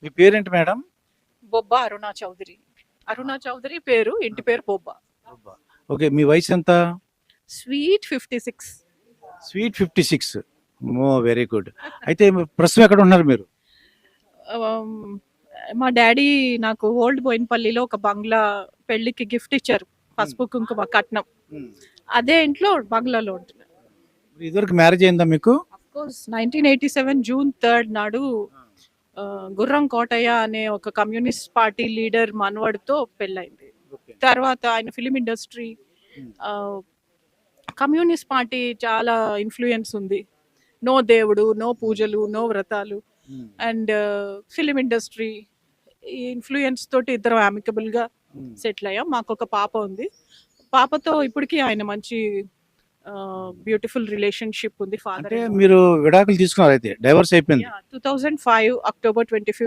మీ పేరేంటి మేడం? బొబ్బా అరుణా చౌదరి. అరుణా చౌదరి పేరు, ఇంటి పేరు బొబ్బా. ఓకే, మీ వయసు ఎంత? స్వీట్ 56. స్వీట్ 56. Very good. అయితే ప్రస్తుతం ఎక్కడ ఉన్నారు మీరు? మా డాడీ నాకు ఓల్డ్ బోయినపల్లిలో ఒక బంగ్లా పెళ్లికి గిఫ్ట్ ఇచ్చారు, పసుపు కుంకుమ కట్నం. అదే ఇంట్లో బంగ్లాలో ఉంటున్నారు. ఇదివరకు మ్యారేజ్ అయిందా మీకు? కోర్స్ 1987 జూన్ 3 నాడు గుర్రం కోటయ్య అనే ఒక కమ్యూనిస్ట్ పార్టీ లీడర్ మనవడితో పెళ్ళైంది. తర్వాత ఆయన ఫిలిం ఇండస్ట్రీ, కమ్యూనిస్ట్ పార్టీ చాలా ఇన్ఫ్లుయెన్స్ ఉంది. నో దేవుడు, నో పూజలు, నో వ్రతాలు, అండ్ ఫిలిం ఇండస్ట్రీ ఈ ఇన్ఫ్లుయెన్స్ తోటి ఇద్దరం అమికబుల్ గా సెటిల్ అయ్యాం. మాకు ఒక పాప ఉంది. పాపతో ఇప్పటికీ ఆయన మంచి బ్యూటిఫుల్ రిలేషన్షిప్ ఉంది. ఫాదర్ మీరు విడాకులు తీసుకున్నారు, అయితే డైవర్స్ అయిపోయింది. 2005 అక్టోబర్ 25